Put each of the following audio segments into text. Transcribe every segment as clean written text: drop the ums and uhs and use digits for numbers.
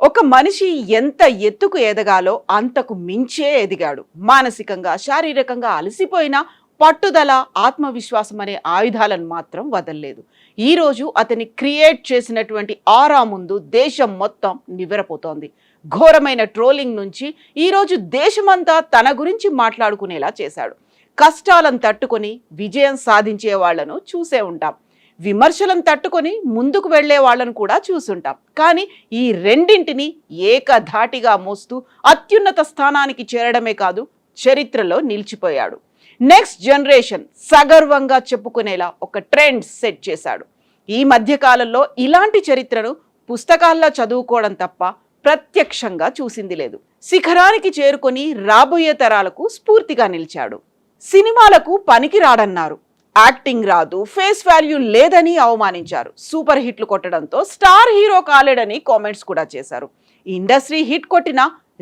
ఒక మనిషి ఎంత ఎత్తుకు ఎదగాలో అంతకు మించే ఎదిగాడు. మానసికంగా, శారీరకంగా అలసిపోయినా పట్టుదల, ఆత్మవిశ్వాసం అనే ఆయుధాలను మాత్రం వదల్లేదు. ఈరోజు అతని క్రియేట్ చేసినటువంటి ఆరా ముందు దేశం మొత్తం నివ్వెరపోతోంది. ఘోరమైన ట్రోలింగ్ నుంచి ఈరోజు దేశమంతా తన గురించి మాట్లాడుకునేలా చేశాడు. కష్టాలను తట్టుకొని విజయం సాధించే వాళ్లను చూసే ఉంటాం. విమర్శలను తట్టుకొని ముందుకు వెళ్లే వాళ్ళను కూడా చూసుంటాం. కానీ ఈ రెండింటిని ఏకధాటిగా మోస్తూ అత్యున్నత స్థానానికి చేరడమే కాదు, చరిత్రలో నిలిచిపోయాడు. నెక్స్ట్ జనరేషన్ సగర్వంగా చెప్పుకునేలా ఒక ట్రెండ్ సెట్ చేశాడు. ఈ మధ్య కాలంలో ఇలాంటి చరిత్రను పుస్తకాల్లో చదువుకోవడం తప్ప ప్రత్యక్షంగా చూసింది లేదు. శిఖరానికి చేరుకొని రాబోయే తరాలకు స్ఫూర్తిగా నిలిచాడు. సినిమాలకు పనికి రాడన్నారు, యాక్టింగ్ రాదు, ఫేస్ వాల్యూ లేదని అవమానించారు. సూపర్ హిట్లు కొట్టడంతో స్టార్ హీరో కాలేడని కామెంట్స్ కూడా చేశారు. ఇండస్ట్రీ హిట్ కొట్టిన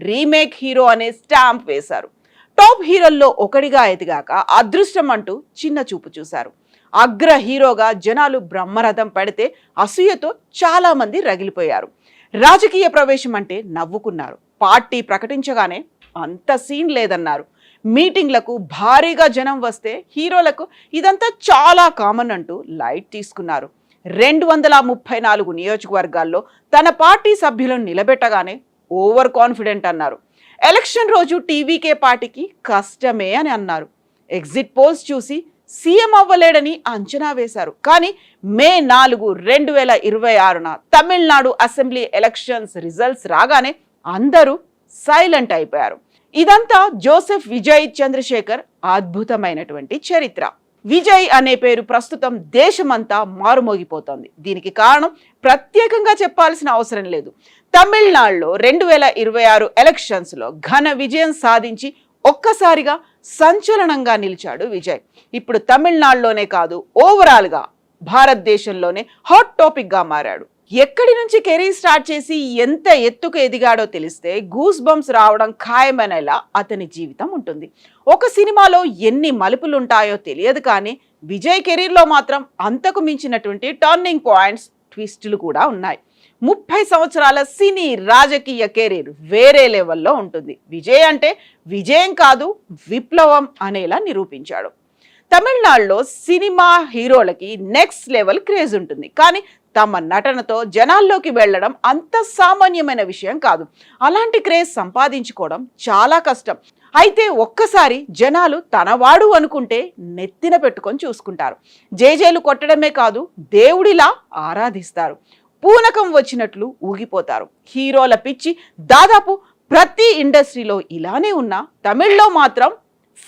రీమేక్ హీరో అనే స్టాంప్ వేశారు. టాప్ హీరోల్లో ఒకడిగా ఎదిగాక అదృష్టం అంటూ చిన్న చూపు చూశారు. అగ్ర హీరోగా జనాలు బ్రహ్మరథం పడితే అసూయతో చాలా మంది రగిలిపోయారు. రాజకీయ ప్రవేశం అంటే నవ్వుకున్నారు. పార్టీ ప్రకటించగానే అంత సీన్ లేదన్నారు. మీటింగ్లకు భారీగా జనం వస్తే హీరోలకు ఇదంతా చాలా కామన్ అంటూ లైట్ తీసుకున్నారు. 234 నియోజకవర్గాల్లో తన పార్టీ సభ్యులను నిలబెట్టగానే ఓవర్ కాన్ఫిడెంట్ అన్నారు. ఎలక్షన్ రోజు టీవీకే పార్టీకి కష్టమే అని అన్నారు. ఎగ్జిట్ పోల్స్ చూసి సీఎం అవ్వలేడని అంచనా వేశారు. కానీ మే 4, 2026న తమిళనాడు అసెంబ్లీ ఎలక్షన్స్ రిజల్ట్స్ రాగానే అందరూ సైలెంట్ అయిపోయారు. ఇదంతా జోసెఫ్ విజయ్ చంద్రశేఖర్ అద్భుతమైనటువంటి చరిత్ర. విజయ్ అనే పేరు ప్రస్తుతం దేశమంతా మారుమోగిపోతోంది. దీనికి కారణం ప్రత్యేకంగా చెప్పాల్సిన అవసరం లేదు. తమిళనాడులో 2026 ఎలక్షన్స్ లో ఘన విజయం సాధించి ఒక్కసారిగా సంచలనంగా నిలిచాడు విజయ్. ఇప్పుడు తమిళనాడులోనే కాదు, ఓవరాల్ గా భారతదేశంలోనే హాట్ టాపిక్ గా మారాడు. ఎక్కడి నుంచి కెరీర్ స్టార్ట్ చేసి ఎంత ఎత్తుకు ఎదిగాడో తెలిస్తే గూస్ బంప్స్ రావడం ఖాయమనేలా అతని జీవితం ఉంటుంది. ఒక సినిమాలో ఎన్ని మలుపులుంటాయో తెలియదు, కానీ విజయ్ కెరీర్లో మాత్రం అంతకు మించినటువంటి టర్నింగ్ పాయింట్స్, ట్విస్టులు కూడా ఉన్నాయి. 30 సంవత్సరాల సినీ రాజకీయ కెరీర్ వేరే లెవెల్లో ఉంటుంది. విజయ్ అంటే విజయం కాదు, విప్లవం అనేలా నిరూపించాడు. తమిళనాడులో సినిమా హీరోలకి నెక్స్ట్ లెవెల్ క్రేజ్ ఉంటుంది, కానీ తమ నటనతో జనాల్లోకి వెళ్ళడం అంత సామాన్యమైన విషయం కాదు. అలాంటి క్రేజ్ సంపాదించుకోవడం చాలా కష్టం. అయితే ఒక్కసారి జనాలు తనవాడు అనుకుంటే నెత్తిన పెట్టుకొని చూసుకుంటారు. జేజేలు కొట్టడమే కాదు, దేవుడిలా ఆరాధిస్తారు. పూనకం వచ్చినట్లు ఊగిపోతారు. హీరోల పిచ్చి దాదాపు ప్రతి ఇండస్ట్రీలో ఇలానే ఉన్నా తమిళ్లో మాత్రం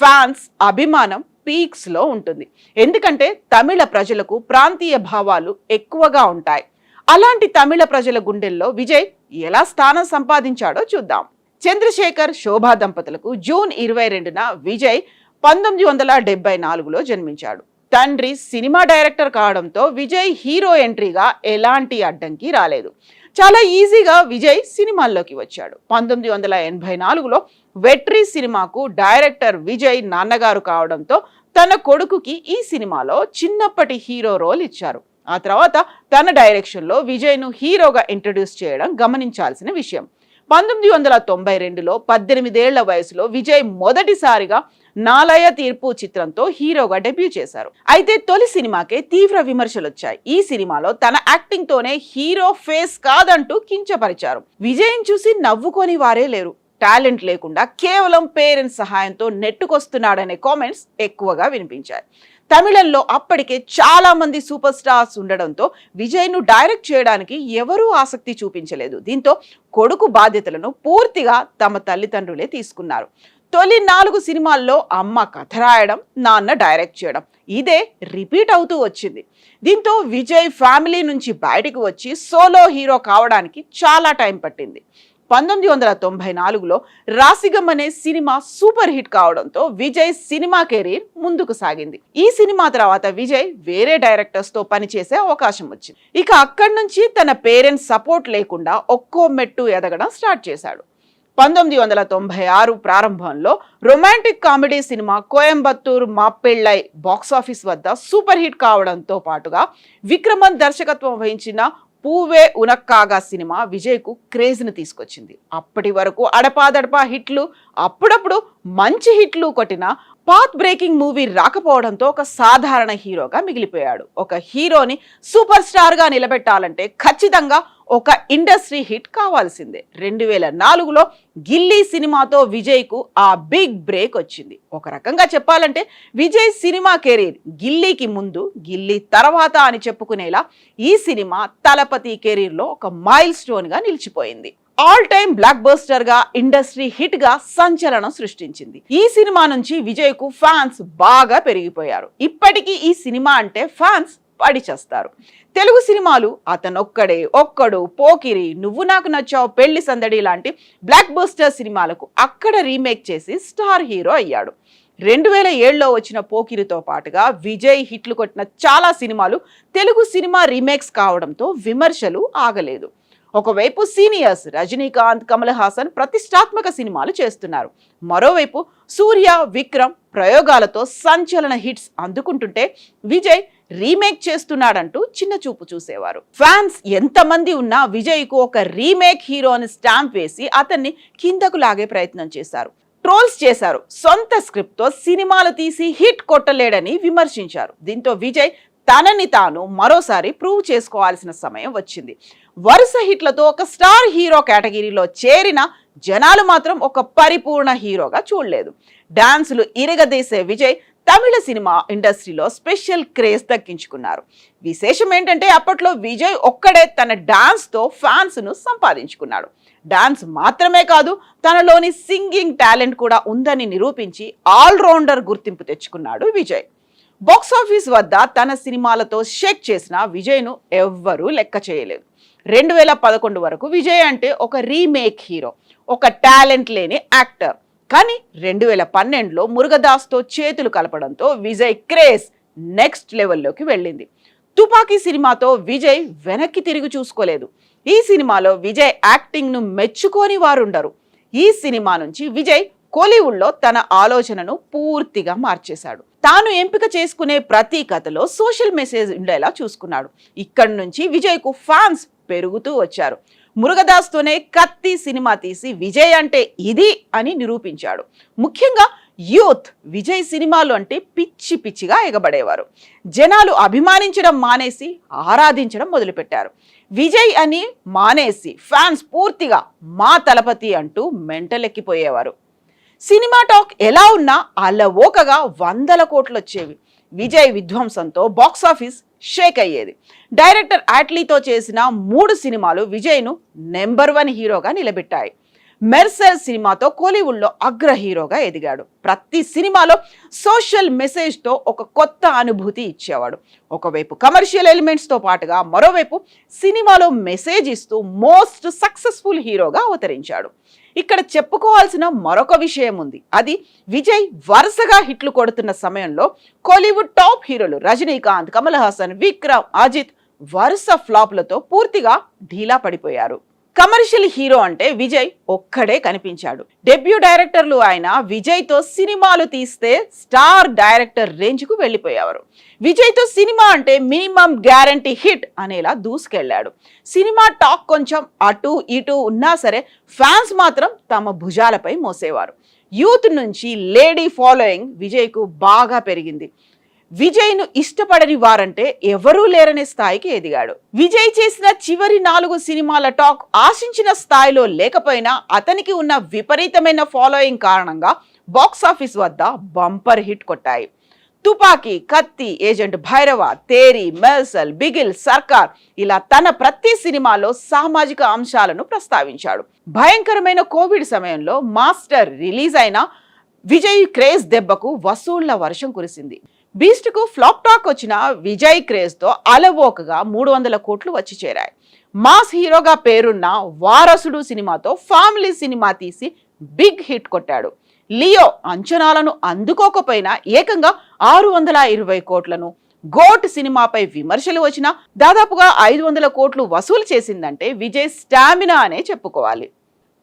ఫ్యాన్స్ అభిమానం పీక్స్ లో ఉంటుంది. ఎందుకంటే తమిళ ప్రజలకు ప్రాంతీయ భావాలు ఎక్కువగా ఉంటాయి. అలాంటి తమిళ ప్రజల గుండెల్లో విజయ్ ఎలా స్థానం సంపాదించాడో చూద్దాం. చంద్రశేఖర్, శోభా దంపతులకు జూన్ 22న విజయ్ 1974లో జన్మించాడు. తండ్రి సినిమా డైరెక్టర్ కావడంతో విజయ్ హీరో ఎంట్రీగా ఎలాంటి అడ్డంకి రాలేదు. చాలా ఈజీగా విజయ్ సినిమాల్లోకి వచ్చాడు. 1984లో వెట్రి సినిమాకు డైరెక్టర్ విజయ్ నాన్నగారు కావడంతో తన కొడుకుకి ఈ సినిమాలో చిన్నప్పటి హీరో రోల్ ఇచ్చారు. ఆ తర్వాత తన డైరెక్షన్లో విజయ్ను హీరోగా ఇంట్రడ్యూస్ చేయడం గమనించాల్సిన విషయం. 1992లో 18 ఏళ్ల వయసులో విజయ్ మొదటిసారిగా నాలయ తీర్పు చిత్రంతో హీరోగా డెబ్యూ చేశారు. అయితే తొలి సినిమాకే తీవ్ర విమర్శలు వచ్చాయి. ఈ సినిమాలో తన యాక్టింగ్ తోనే హీరో ఫేస్ కాదంటూ కించపరిచారు. విజయ్ని చూసి నవ్వుకొని వారే లేరు. టాలెంట్ లేకుండా కేవలం పేరెంట్స్ సహాయంతో నెట్టుకొస్తున్నాడనే కామెంట్స్ ఎక్కువగా వినిపించాయి. తమిళంలో అప్పటికే చాలా మంది సూపర్ స్టార్స్ ఉండడంతో విజయ్ను డైరెక్ట్ చేయడానికి ఎవరూ ఆసక్తి చూపించలేదు. దీంతో కొడుకు బాధ్యతలను పూర్తిగా తమ తల్లిదండ్రులే తీసుకున్నారు. తొలి 4 సినిమాల్లో అమ్మ కథ రాయడం, నాన్న డైరెక్ట్ చేయడం, ఇదే రిపీట్ అవుతూ వచ్చింది. దీంతో విజయ్ ఫ్యామిలీ నుంచి బయటకు వచ్చి సోలో హీరో కావడానికి చాలా టైం పట్టింది. 1994లో రాసిగం అనే సినిమా సూపర్ హిట్ కావడంతో విజయ్ సినిమా కెరీర్ ముందుకు సాగింది. ఈ సినిమా తర్వాత విజయ్ వేరే డైరెక్టర్స్ తో పనిచేసే అవకాశం వచ్చింది. ఇక అక్కడి నుంచి తన పేరెంట్స్ సపోర్ట్ లేకుండా ఒక్కో మెట్టు ఎదగడం స్టార్ట్ చేశాడు. 1996 ప్రారంభంలో romantic comedy cinema Coimbatore Mappillai box office వద్ద సూపర్ హిట్ కావడంతో పాటుగా విక్రమన్ దర్శకత్వం వహించిన పూవే ఉనక్కాగా సినిమా విజయ్కు క్రేజ్ను తీసుకొచ్చింది. అప్పటి వరకు అడపాదడపా హిట్లు, అప్పుడప్పుడు మంచి హిట్లు కొట్టిన పాత్ బ్రేకింగ్ మూవీ రాకపోవడంతో ఒక సాధారణ హీరోగా మిగిలిపోయాడు. ఒక హీరోని సూపర్ స్టార్గా నిలబెట్టాలంటే ఖచ్చితంగా ఒక ఇండస్ట్రీ హిట్ కావాల్సిందే. 2004లో గిల్లీ సినిమాతో విజయ్కు ఆ బిగ్ బ్రేక్ వచ్చింది. ఒక రకంగా చెప్పాలంటే విజయ్ సినిమా కెరీర్ గిల్లీకి ముందు, గిల్లీ తర్వాత అని చెప్పుకునేలా ఈ సినిమా తలపతి కెరీర్లో ఒక మైల్ స్టోన్గా నిలిచిపోయింది. ఆల్ టైమ్ బ్లాక్ బస్టర్ గా, ఇండస్ట్రీ హిట్ గా సంచలనం సృష్టించింది. ఈ సినిమా నుంచి విజయ్ కు ఫ్యాన్స్ బాగా పెరిగిపోయారు. ఇప్పటికీ ఈ సినిమా అంటే ఫ్యాన్స్ పడి చేస్తారు. తెలుగు సినిమాలు అతనొక్కడే, ఒక్కడు, పోకిరి, నువ్వు నాకు నచ్చావు, పెళ్లి సందడి లాంటి బ్లాక్ బస్టర్ సినిమాలకు అక్కడ రీమేక్ చేసి స్టార్ హీరో అయ్యాడు. 2007లో వచ్చిన పోకిరితో పాటుగా విజయ్ హిట్లు కొట్టిన చాలా సినిమాలు తెలుగు సినిమా రీమేక్స్ కావడంతో విమర్శలు ఆగలేదు. ఒకవైపు సీనియర్స్ రజనీకాంత్, కమల్ హాసన్ ప్రతిష్టాత్మక సినిమాలు చేస్తున్నారు. మరోవైపు సూర్య, విక్రమ్ ప్రయోగాలతో సంచలన హిట్స్ అందుకుంటుంటే విజయ్ రీమేక్ చేస్తున్నాడంటూ చిన్న చూపు చూసేవారు. ఫ్యాన్స్ ఎంతమంది ఉన్నా విజయ్కు ఒక రీమేక్ హీరోని స్టాంప్ వేసి అతన్ని కిందకు లాగే ప్రయత్నం చేశారు. ట్రోల్స్ చేశారు. సొంత స్క్రిప్ట్ తో సినిమాలు తీసి హిట్ కొట్టలేడని విమర్శించారు. దీంతో విజయ్ తనని తాను మరోసారి ప్రూవ్ చేసుకోవాల్సిన సమయం వచ్చింది. వరుస హిట్లతో ఒక స్టార్ హీరో కేటగిరీలో చేరిన జనాలు మాత్రం ఒక పరిపూర్ణ హీరోగా చూడలేదు. డాన్సులు ఇరగదీసే విజయ్ తమిళ సినిమా ఇండస్ట్రీలో స్పెషల్ క్రేజ్ దక్కించుకున్నారు. విశేషం ఏంటంటే అప్పట్లో విజయ్ ఒక్కడే తన డాన్స్తో ఫ్యాన్స్ను సంపాదించుకున్నాడు. డాన్స్ మాత్రమే కాదు, తనలోని సింగింగ్ టాలెంట్ కూడా ఉందని నిరూపించి ఆల్రౌండర్ గుర్తింపు తెచ్చుకున్నాడు విజయ్. బాక్సాఫీస్ వద్ద తన సినిమాలతో షేక్ చేసిన విజయ్ను ఎవ్వరూ లెక్క చేయలేదు. 2011 వరకు విజయ్ అంటే ఒక రీమేక్ హీరో, ఒక టాలెంట్ లేని యాక్టర్. కానీ 2012లో మురుగదాస్తో చేతులు కలపడంతో విజయ్ క్రేజ్ నెక్స్ట్ లెవెల్లోకి వెళ్ళింది. తుపాకీ సినిమాతో విజయ్ వెనక్కి తిరిగి చూసుకోలేదు. ఈ సినిమాలో విజయ్ యాక్టింగ్ను మెచ్చుకోని వారుండరు. ఈ సినిమా నుంచి విజయ్ కోలీవుడ్లో తన ఆలోచనను పూర్తిగా మార్చేశాడు. తాను ఎంపిక చేసుకునే ప్రతి కథలో సోషల్ మెసేజ్ ఉండేలా చూసుకున్నాడు. ఇక్కడి నుంచి విజయ్కు ఫ్యాన్స్ పెరుగుతూ వచ్చారు. మురుగదాస్తోనే కత్తి సినిమా తీసి విజయ్ అంటే ఇది అని నిరూపించాడు. ముఖ్యంగా యూత్ విజయ్ సినిమాలు అంటే పిచ్చి పిచ్చిగా ఎగబడేవారు. జనాలు అభిమానించడం మానేసి ఆరాధించడం మొదలుపెట్టారు. విజయ్ అని మానేసి ఫ్యాన్స్ పూర్తిగా మా తలపతి అంటూ మెంటలెక్కిపోయేవారు. సినిమా టాక్ ఎలా ఉన్నా అలవోకగా 100 కోట్లు వచ్చేవి. విజయ్ విధ్వంసంతో బాక్సాఫీస్ షేక్ అయ్యేది. డైరెక్టర్ ఆట్లీతో చేసిన 3 సినిమాలు విజయ్ను నెంబర్ 1 హీరోగా నిలబెట్టాయి. మెర్సెల్ సినిమాతో కోలీవుడ్లో అగ్ర హీరోగా ఎదిగాడు. ప్రతి సినిమాలో సోషల్ మెసేజ్తో ఒక కొత్త అనుభూతి ఇచ్చేవాడు. ఒకవైపు కమర్షియల్ ఎలిమెంట్స్తో పాటుగా మరోవైపు సినిమాలో మెసేజ్ ఇస్తూ మోస్ట్ సక్సెస్ఫుల్ హీరోగా అవతరించాడు. ఇక్కడ చెప్పుకోవాల్సిన మరొక విషయం ఉంది. అది విజయ్ వరుసగా హిట్లు కొడుతున్న సమయంలో కోలీవుడ్ టాప్ హీరోలు రజనీకాంత్, కమల్ హాసన్, విక్రమ్, అజిత్ వరుస ఫ్లాప్లతో పూర్తిగా ఢీలా పడిపోయారు. కమర్షియల్ హీరో అంటే విజయ్ ఒక్కడే కనిపించాడు. డెబ్యూ డైరెక్టర్లు ఆయన విజయ్తో సినిమాలు తీస్తే స్టార్ డైరెక్టర్ రేంజ్కు వెళ్ళిపోయేవారు. విజయ్తో సినిమా అంటే మినిమం గ్యారంటీ హిట్ అనేలా దూసుకెళ్లాడు. సినిమా టాక్ కొంచెం అటు ఇటు ఉన్నా సరే ఫ్యాన్స్ మాత్రం తమ భుజాలపై మోసేవారు. యూత్ నుంచి లేడీ ఫాలోయింగ్ విజయ్కు బాగా పెరిగింది. విజయ్ను ఇష్టపడని వారంటే ఎవరూ లేరనే స్థాయికి ఎదిగాడు. విజయ్ చేసిన చివరి 4 సినిమాల టాక్ ఆశించిన స్థాయిలో లేకపోయినా అతనికి ఉన్న విపరీతమైన ఫాలోయింగ్ కారణంగా బాక్సాఫీస్ వద్ద బంపర్ హిట్ కొట్టాయి. తుపాకీ, కత్తి, ఏజెంట్ భైరవ, తేరి, మెర్సల్, బిగిల్, సర్కార్ ఇలా తన ప్రతి సినిమాలో సామాజిక అంశాలను ప్రస్తావించాడు. భయంకరమైన కోవిడ్ సమయంలో మాస్టర్ రిలీజ్ అయిన విజయ్ క్రేజ్ దెబ్బకు వసూళ్ల వర్షం కురిసింది. బీస్ట్ కు ఫ్లాప్ టాక్ వచ్చిన విజయ్ క్రేజ్ తో అలవోకగా 300 కోట్లు వచ్చి చేరాయి. మాస్ హీరోగా పేరున్న వారసుడు సినిమాతో ఫ్యామిలీ సినిమా తీసి బిగ్ హిట్ కొట్టాడు. లియో అంచనాలను అందుకోకపోయినా ఏకంగా 620 కోట్లను, గోట్ సినిమాపై విమర్శలు వచ్చినా దాదాపుగా 500 కోట్లు వసూలు చేసిందంటే విజయ్ స్టామినా అనే చెప్పుకోవాలి.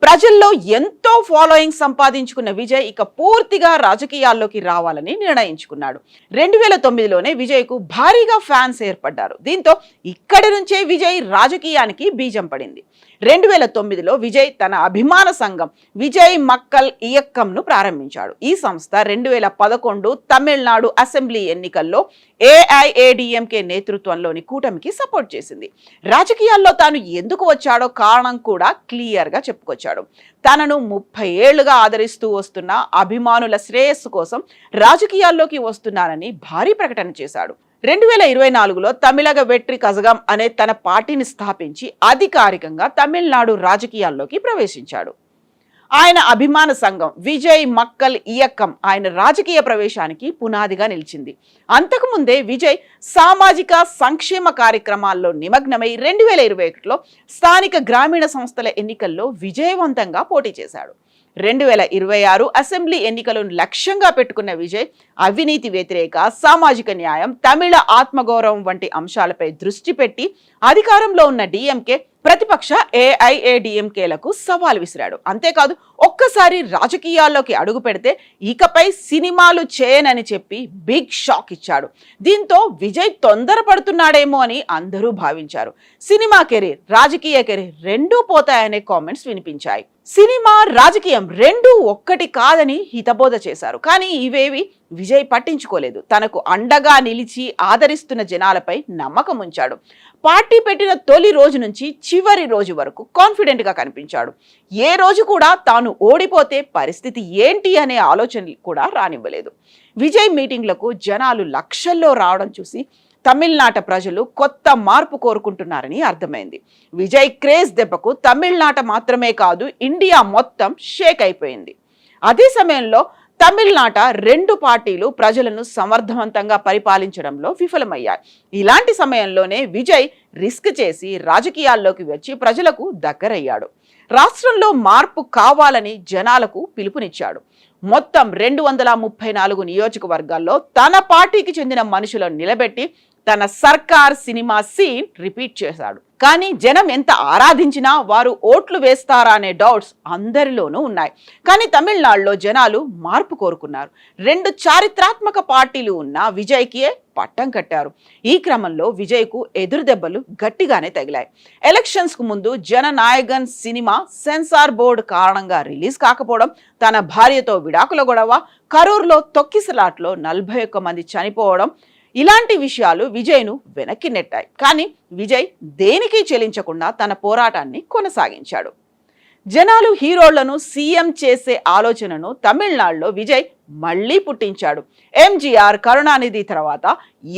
ప్రజల్లో ఎంతో ఫాలోయింగ్ సంపాదించుకున్న విజయ్ ఇక పూర్తిగా రాజకీయాల్లోకి రావాలని నిర్ణయించుకున్నాడు. 2009లోనే విజయ్ కు భారీగా ఫ్యాన్స్ ఏర్పడ్డారు. దీంతో ఇక్కడి నుంచే విజయ్ రాజకీయానికి బీజం పడింది. 2009లో విజయ్ తన అభిమాన సంఘం విజయ్ మక్కల్ ఇయక్కంను ప్రారంభించాడు. ఈ సంస్థ 2011 తమిళనాడు అసెంబ్లీ ఎన్నికల్లో ఏఐఏడిఎంకే నేతృత్వంలోని కూటమికి సపోర్ట్ చేసింది. రాజకీయాల్లో తాను ఎందుకు వచ్చాడో కారణం కూడా క్లియర్ గా చెప్పుకొచ్చాడు. తనను 30 ఏళ్లుగా ఆదరిస్తూ వస్తున్న అభిమానుల శ్రేయస్సు కోసం రాజకీయాల్లోకి వస్తున్నానని భారీ ప్రకటన చేశాడు. 2024లో తమిళగ వెట్రి కజగం అనే తన పార్టీని స్థాపించి అధికారికంగా తమిళనాడు రాజకీయాల్లోకి ప్రవేశించాడు. ఆయన అభిమాన సంఘం విజయ్ మక్కల్ ఇయక్కం ఆయన రాజకీయ ప్రవేశానికి పునాదిగా నిలిచింది. అంతకుముందే విజయ్ సామాజిక సంక్షేమ కార్యక్రమాల్లో నిమగ్నమై 2021లో స్థానిక గ్రామీణ సంస్థల ఎన్నికల్లో విజయవంతంగా పోటీ చేశాడు. 2026 అసెంబ్లీ ఎన్నికలను లక్ష్యంగా పెట్టుకున్న విజయ్ అవినీతి వ్యతిరేక, సామాజిక న్యాయం, తమిళ ఆత్మగౌరవం వంటి అంశాలపై దృష్టి పెట్టి అధికారంలో ఉన్న డిఎంకే, ప్రతిపక్ష ఏఐఏడిఎంకేలకు సవాల్ విసిరాడు. అంతేకాదు ఒక్కసారి రాజకీయాల్లోకి అడుగు పెడితే ఇకపై సినిమాలు చేయనని చెప్పి బిగ్ షాక్ ఇచ్చాడు. దీంతో విజయ్ తొందరపడుతున్నాడేమో అని అందరూ భావించారు. సినిమా కెరీర్, రాజకీయ కెరీర్ రెండూ పోతాయనే కామెంట్స్ వినిపించాయి. సినిమా, రాజకీయం రెండూ ఒక్కటి కాదని హితబోధ చేశారు. కానీ ఇవేవి విజయ్ పట్టించుకోలేదు. తనకు అండగా నిలిచి ఆదరిస్తున్న జనాలపై నమ్మకం ఉంచాడు. పార్టీ పెట్టిన తొలి రోజు నుంచి చివరి రోజు వరకు కాన్ఫిడెంట్ గా కనిపించాడు. ఏ రోజు కూడా తాను ఓడిపోతే పరిస్థితి ఏంటి అనే ఆలోచన కూడా రానివ్వలేదు. విజయ్ మీటింగ్లకు జనాలు లక్షల్లో రావడం చూసి తమిళనాట ప్రజలు కొత్త మార్పు కోరుకుంటున్నారని అర్థమైంది. విజయ్ క్రేజ్ దెబ్బకు తమిళనాట మాత్రమే కాదు, ఇండియా మొత్తం షేక్ అయిపోయింది. అదే సమయంలో తమిళనాట రెండు పార్టీలు ప్రజలను సమర్థవంతంగా పరిపాలించడంలో విఫలమయ్యాయి. ఇలాంటి సమయంలోనే విజయ్ రిస్క్ చేసి రాజకీయాల్లోకి వచ్చి ప్రజలకు దగ్గరయ్యాడు. రాష్ట్రంలో మార్పు కావాలని జనాలకు పిలుపునిచ్చాడు. మొత్తం 234 నియోజకవర్గాల్లో తన పార్టీకి చెందిన మనుషులను నిలబెట్టి తన సర్కార్ సినిమా సీన్ రిపీట్ చేశాడు. కానీ జనం ఎంత ఆరాధించినా వారు ఓట్లు వేస్తారా అనే డౌట్స్ అందరిలోనూ ఉన్నాయి. కానీ తమిళనాడులో జనాలు మార్పు కోరుకున్నారు. 2 చారిత్రాత్మక పార్టీలు ఉన్న విజయ్కి పట్టం కట్టారు. ఈ క్రమంలో విజయ్ కు ఎదురు దెబ్బలు గట్టిగానే తగిలాయి. ఎలక్షన్స్ కు ముందు జననాయగన్ సినిమా సెన్సార్ బోర్డు కారణంగా రిలీజ్ కాకపోవడం, తన భార్యతో విడాకుల గొడవ, కరూర్లో తొక్కిసలాట్లో 41 మంది చనిపోవడం, ఇలాంటి విషయాలు విజయ్ను వెనక్కి నెట్టాయి. కానీ విజయ్ దేనికి చెలించకుండా తన పోరాటాన్ని కొనసాగించాడు. జనాలు హీరోళ్లను సీఎం చేసే ఆలోచనను తమిళనాడులో విజయ్ మళ్లీ పుట్టించాడు. ఎంజీఆర్, కరుణానిధి తర్వాత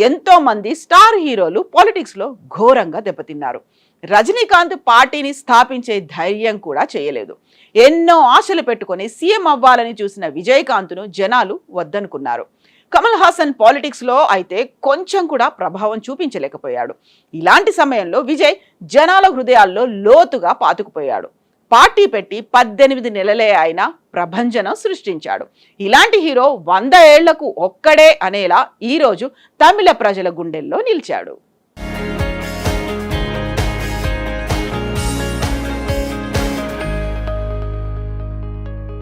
ఎంతో మంది స్టార్ హీరోలు పాలిటిక్స్ లో ఘోరంగా దెబ్బతిన్నారు. రజనీకాంత్ పార్టీని స్థాపించే ధైర్యం కూడా చేయలేదు. ఎన్నో ఆశలు పెట్టుకుని సీఎం అవ్వాలని చూసిన విజయకాంత్ను జనాలు వద్దనుకున్నారు. కమల్ హాసన్ పాలిటిక్స్ లో అయితే కొంచెం కూడా ప్రభావం చూపించలేకపోయాడు. ఇలాంటి సమయంలో విజయ్ జనాల హృదయాల్లో లోతుగా పాతుకుపోయాడు. పార్టీ పెట్టి 18 నెలలే అయినా ప్రభంజనం సృష్టించాడు. ఇలాంటి హీరో 100 ఏళ్లకు ఒక్కడే అనేలా ఈరోజు తమిళ ప్రజల గుండెల్లో నిలిచాడు.